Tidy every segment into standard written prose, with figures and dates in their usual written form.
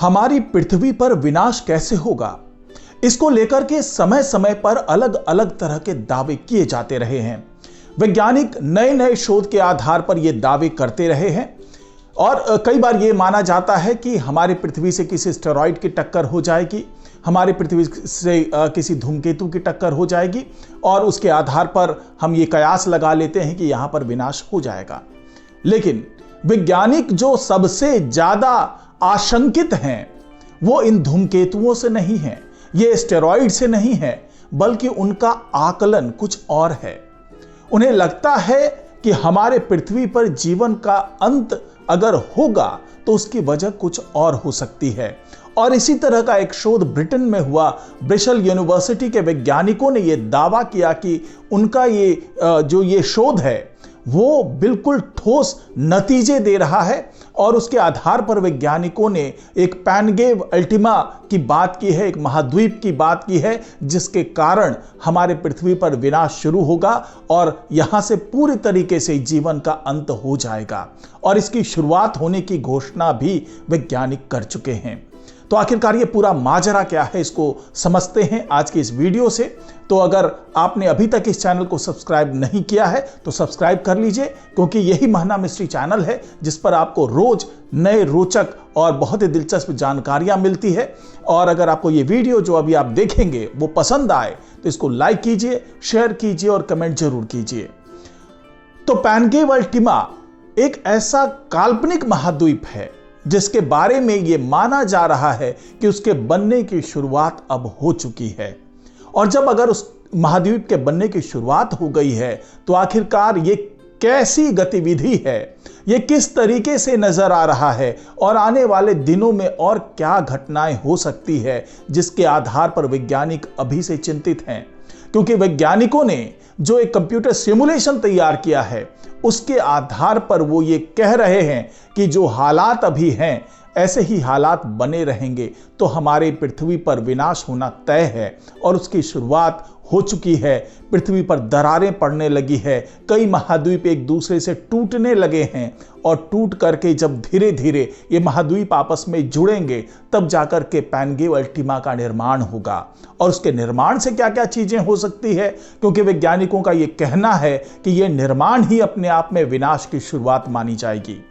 हमारी पृथ्वी पर विनाश कैसे होगा, इसको लेकर के समय समय पर अलग अलग तरह के दावे किए जाते रहे हैं। वैज्ञानिक नए नए शोध के आधार पर यह दावे करते रहे हैं और कई बार यह माना जाता है कि हमारी पृथ्वी से किसी एस्टेरॉयड की टक्कर हो जाएगी, हमारी पृथ्वी से किसी धूमकेतु की टक्कर हो जाएगी और उसके आधार पर हम ये कयास लगा लेते हैं कि यहां पर विनाश हो जाएगा। लेकिन वैज्ञानिक जो सबसे ज्यादा आशंकित हैं वो इन धूमकेतुओं से नहीं है, ये एस्टेरॉयड से नहीं है, बल्कि उनका आकलन कुछ और है। उन्हें लगता है कि हमारे पृथ्वी पर जीवन का अंत अगर होगा तो उसकी वजह कुछ और हो सकती है। और इसी तरह का एक शोध ब्रिटेन में हुआ। ब्रिस्टल यूनिवर्सिटी के वैज्ञानिकों ने यह दावा किया कि उनका ये शोध है वो बिल्कुल ठोस नतीजे दे रहा है और उसके आधार पर वैज्ञानिकों ने एक पैनगेव अल्टीमा की बात की है, एक महाद्वीप की बात की है जिसके कारण हमारे पृथ्वी पर विनाश शुरू होगा और यहां से पूरी तरीके से जीवन का अंत हो जाएगा। और इसकी शुरुआत होने की घोषणा भी वैज्ञानिक कर चुके हैं। तो आखिरकार ये पूरा माजरा क्या है, इसको समझते हैं आज की इस वीडियो से। तो अगर आपने अभी तक इस चैनल को सब्सक्राइब नहीं किया है तो सब्सक्राइब कर लीजिए, क्योंकि यही महाना मिस्ट्री चैनल है जिस पर आपको रोज नए रोचक और बहुत ही दिलचस्प जानकारियां मिलती है। और अगर आपको ये वीडियो जो अभी आप देखेंगे वो पसंद आए तो इसको लाइक कीजिए, शेयर कीजिए और कमेंट जरूर कीजिए। तो पैनगेव अल्टीमा एक ऐसा काल्पनिक महाद्वीप है जिसके बारे में यह माना जा रहा है कि उसके बनने की शुरुआत अब हो चुकी है। और जब अगर उस महाद्वीप के बनने की शुरुआत हो गई है तो आखिरकार ये कैसी गतिविधि है, ये किस तरीके से नजर आ रहा है और आने वाले दिनों में और क्या घटनाएं हो सकती है, जिसके आधार पर वैज्ञानिक अभी से चिंतित हैं। क्योंकि वैज्ञानिकों ने जो एक कंप्यूटर सिमुलेशन तैयार किया है उसके आधार पर वो ये कह रहे हैं कि जो हालात अभी हैं ऐसे ही हालात बने रहेंगे तो हमारे पृथ्वी पर विनाश होना तय है और उसकी शुरुआत हो चुकी है। पृथ्वी पर दरारें पड़ने लगी है, कई महाद्वीप एक दूसरे से टूटने लगे हैं और टूट करके जब धीरे धीरे ये महाद्वीप आपस में जुड़ेंगे तब जाकर के पैनगेव अल्टीमा का निर्माण होगा। और उसके निर्माण से क्या क्या चीजें हो सकती है, क्योंकि वैज्ञानिकों का ये कहना है कि यह निर्माण ही अपने आप में विनाश की शुरुआत मानी जाएगी।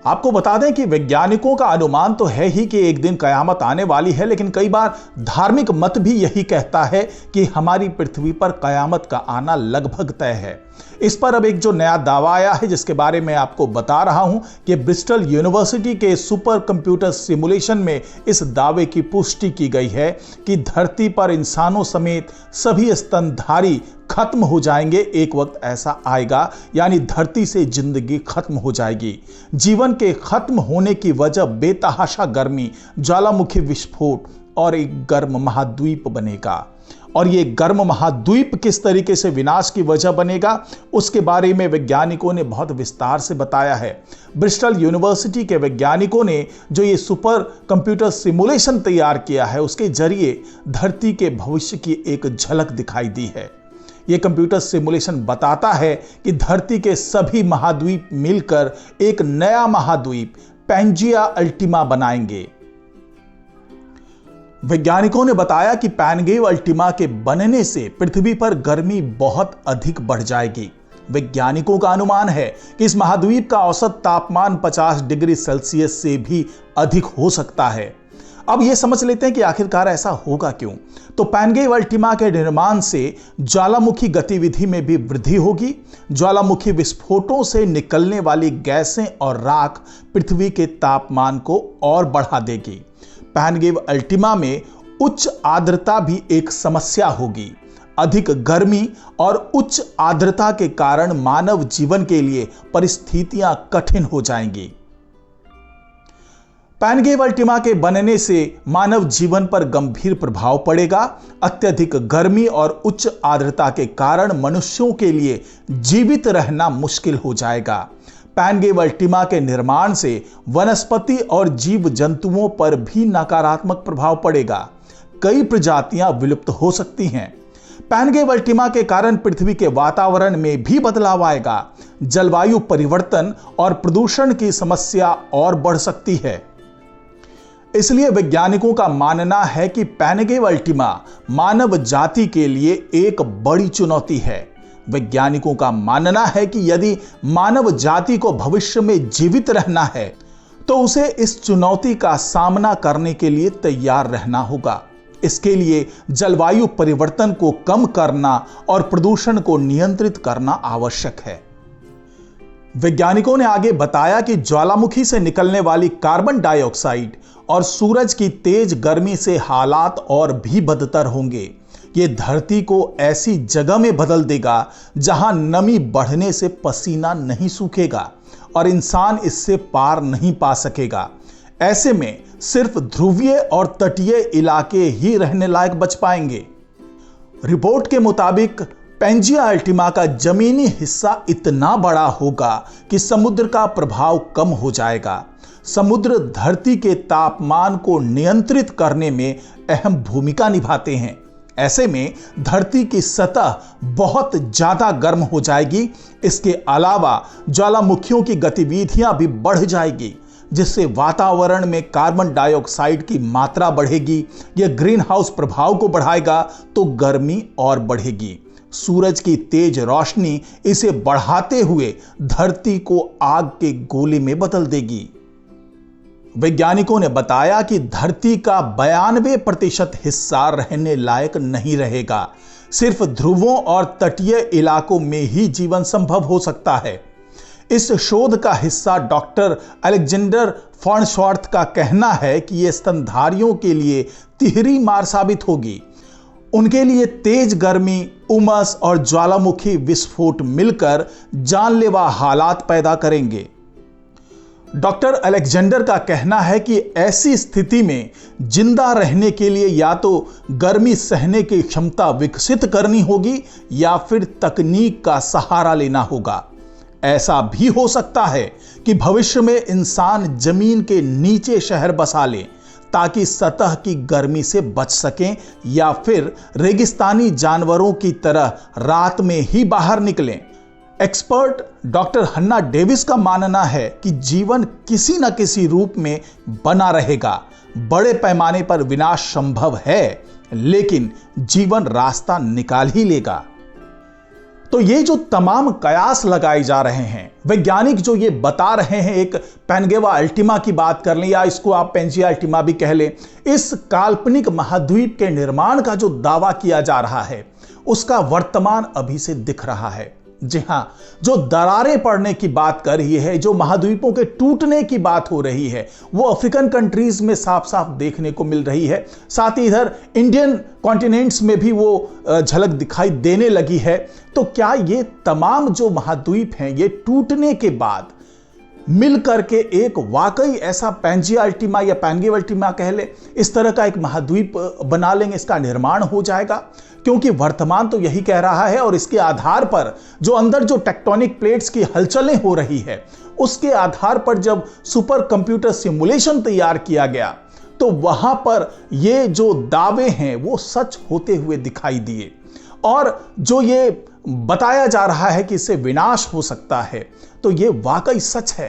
आपको बता दें कि वैज्ञानिकों का अनुमान तो है ही कि एक दिन कयामत आने वाली है, लेकिन कई बार धार्मिक मत भी यही कहता है कि हमारी पृथ्वी पर कयामत का आना लगभग तय है। इस पर अब एक जो नया दावा आया है जिसके बारे में आपको बता रहा हूं कि ब्रिस्टल यूनिवर्सिटी के सुपर कंप्यूटर सिमुलेशन में इस दावे की पुष्टि की गई है कि धरती पर इंसानों समेत सभी स्तनधारी खत्म हो जाएंगे। एक वक्त ऐसा आएगा, यानी धरती से जिंदगी खत्म हो जाएगी। जीवन के खत्म होने की वजह बेतहाशा गर्मी, ज्वालामुखी विस्फोट और एक गर्म महाद्वीप बनेगा। और ये गर्म महाद्वीप किस तरीके से विनाश की वजह बनेगा उसके बारे में वैज्ञानिकों ने बहुत विस्तार से बताया है। ब्रिस्टल यूनिवर्सिटी के वैज्ञानिकों ने जो ये सुपर कंप्यूटर सिमुलेशन तैयार किया है उसके जरिए धरती के भविष्य की एक झलक दिखाई दी है। ये कंप्यूटर सिमुलेशन बताता है कि धरती के सभी महाद्वीप मिलकर एक नया महाद्वीप पैंजिया अल्टीमा बनाएंगे। वैज्ञानिकों ने बताया कि पैनगेव अल्टीमा के बनने से पृथ्वी पर गर्मी बहुत अधिक बढ़ जाएगी। वैज्ञानिकों का अनुमान है कि इस महाद्वीप का औसत तापमान 50 डिग्री सेल्सियस से भी अधिक हो सकता है। अब यह समझ लेते हैं कि आखिरकार ऐसा होगा क्यों। तो पैनगेव अल्टीमा के निर्माण से ज्वालामुखी गतिविधि में भी वृद्धि होगी। ज्वालामुखी विस्फोटों से निकलने वाली गैसें और राख पृथ्वी के तापमान को और बढ़ा देगी। पैनगेव अल्टीमा में उच्च आर्द्रता भी एक समस्या होगी। अधिक गर्मी और उच्च आर्द्रता के कारण मानव जीवन के लिए परिस्थितियां कठिन हो जाएंगी। पैनगेव अल्टीमा के बनने से मानव जीवन पर गंभीर प्रभाव पड़ेगा। अत्यधिक गर्मी और उच्च आर्द्रता के कारण मनुष्यों के लिए जीवित रहना मुश्किल हो जाएगा। पैनगेव अल्टीमा के निर्माण से वनस्पति और जीव जंतुओं पर भी नकारात्मक प्रभाव पड़ेगा। कई प्रजातियां विलुप्त हो सकती हैं। पैनगेव अल्टीमा के कारण पृथ्वी के वातावरण में भी बदलाव आएगा। जलवायु परिवर्तन और प्रदूषण की समस्या और बढ़ सकती है। इसलिए वैज्ञानिकों का मानना है कि पैनगेव अल्टीमा मानव जाति के लिए एक बड़ी चुनौती है। वैज्ञानिकों का मानना है कि यदि मानव जाति को भविष्य में जीवित रहना है तो उसे इस चुनौती का सामना करने के लिए तैयार रहना होगा। इसके लिए जलवायु परिवर्तन को कम करना और प्रदूषण को नियंत्रित करना आवश्यक है। वैज्ञानिकों ने आगे बताया कि ज्वालामुखी से निकलने वाली कार्बन डाइऑक्साइड और सूरज की तेज गर्मी से हालात और भी बदतर होंगे। ये धरती को ऐसी जगह में बदल देगा जहां नमी बढ़ने से पसीना नहीं सूखेगा और इंसान इससे पार नहीं पा सकेगा। ऐसे में सिर्फ ध्रुवीय और तटीय इलाके ही रहने लायक बच पाएंगे। रिपोर्ट के मुताबिक पैंजिया अल्टीमा का जमीनी हिस्सा इतना बड़ा होगा कि समुद्र का प्रभाव कम हो जाएगा। समुद्र धरती के तापमान को नियंत्रित करने में अहम भूमिका निभाते हैं। ऐसे में धरती की सतह बहुत ज्यादा गर्म हो जाएगी। इसके अलावा ज्वालामुखियों की गतिविधियां भी बढ़ जाएगी, जिससे वातावरण में कार्बन डाइऑक्साइड की मात्रा बढ़ेगी। यह ग्रीन हाउस प्रभाव को बढ़ाएगा तो गर्मी और बढ़ेगी। सूरज की तेज रोशनी इसे बढ़ाते हुए धरती को आग के गोले में बदल देगी। वैज्ञानिकों ने बताया कि धरती का 92% हिस्सा रहने लायक नहीं रहेगा। सिर्फ ध्रुवों और तटीय इलाकों में ही जीवन संभव हो सकता है। इस शोध का हिस्सा डॉक्टर अलेक्जेंडर फर्नस्वर्थ का कहना है कि यह स्तनधारियों के लिए तिहरी मार साबित होगी। उनके लिए तेज गर्मी, उमस और ज्वालामुखी विस्फोट मिलकर जानलेवा हालात पैदा करेंगे। डॉक्टर अलेक्जेंडर का कहना है कि ऐसी स्थिति में जिंदा रहने के लिए या तो गर्मी सहने की क्षमता विकसित करनी होगी या फिर तकनीक का सहारा लेना होगा। ऐसा भी हो सकता है कि भविष्य में इंसान जमीन के नीचे शहर बसा ले ताकि सतह की गर्मी से बच सकें, या फिर रेगिस्तानी जानवरों की तरह रात में ही बाहर निकलें। एक्सपर्ट डॉक्टर हन्ना डेविस का मानना है कि जीवन किसी न किसी रूप में बना रहेगा। बड़े पैमाने पर विनाश संभव है, लेकिन जीवन रास्ता निकाल ही लेगा। तो ये जो तमाम कयास लगाए जा रहे हैं, वैज्ञानिक जो ये बता रहे हैं, एक पैनगेवा अल्टीमा की बात कर लें या इसको आप पैंजिया अल्टीमा भी कह लें, इस काल्पनिक महाद्वीप के निर्माण का जो दावा किया जा रहा है उसका वर्तमान अभी से दिख रहा है। जी हां, जो दरारें पड़ने की बात कर रही है, जो महाद्वीपों के टूटने की बात हो रही है, वो अफ्रीकन कंट्रीज में साफ साफ देखने को मिल रही है। साथ ही इधर इंडियन कॉन्टिनेंट्स में भी वो झलक दिखाई देने लगी है। तो क्या ये तमाम जो महाद्वीप हैं ये टूटने के बाद मिल करके एक वाकई ऐसा पैंजिया अल्टीमा या पैनगेव अल्टीमा कह ले, इस तरह का एक महाद्वीप बना लेंगे, इसका निर्माण हो जाएगा? क्योंकि वर्तमान तो यही कह रहा है और इसके आधार पर जो अंदर जो टेक्टोनिक प्लेट्स की हलचलें हो रही है उसके आधार पर जब सुपर कंप्यूटर सिमुलेशन तैयार किया गया तो वहां पर ये जो दावे हैं वो सच होते हुए दिखाई दिए। और जो ये बताया जा रहा है कि इससे विनाश हो सकता है, तो ये वाकई सच है।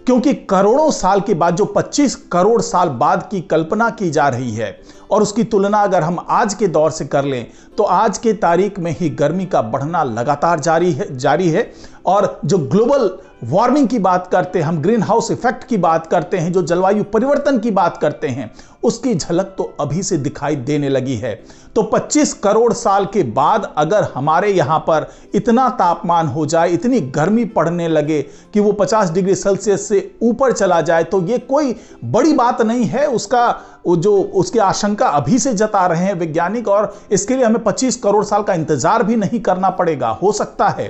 क्योंकि करोड़ों साल के बाद, जो 25 करोड़ साल बाद की कल्पना की जा रही है, और उसकी तुलना अगर हम आज के दौर से कर लें तो आज के तारीख में ही गर्मी का बढ़ना लगातार जारी है। और जो ग्लोबल वार्मिंग की बात करते हैं, हम ग्रीन हाउस इफेक्ट की बात करते हैं, जो जलवायु परिवर्तन की बात करते हैं, उसकी झलक तो अभी से दिखाई देने लगी है। तो 25 करोड़ साल के बाद अगर हमारे यहाँ पर इतना तापमान हो जाए, इतनी गर्मी पड़ने लगे कि वो 50 डिग्री सेल्सियस से ऊपर चला जाए, तो ये कोई बड़ी बात नहीं है। उसकी आशंका अभी से जता रहे हैं वैज्ञानिक, और इसके लिए हमें 25 करोड़ साल का इंतजार भी नहीं करना पड़ेगा। हो सकता है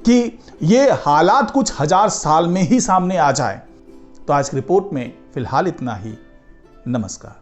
कि ये हालात कुछ हजार साल में ही सामने आ जाए। तो आज की रिपोर्ट में फिलहाल इतना ही। नमस्कार।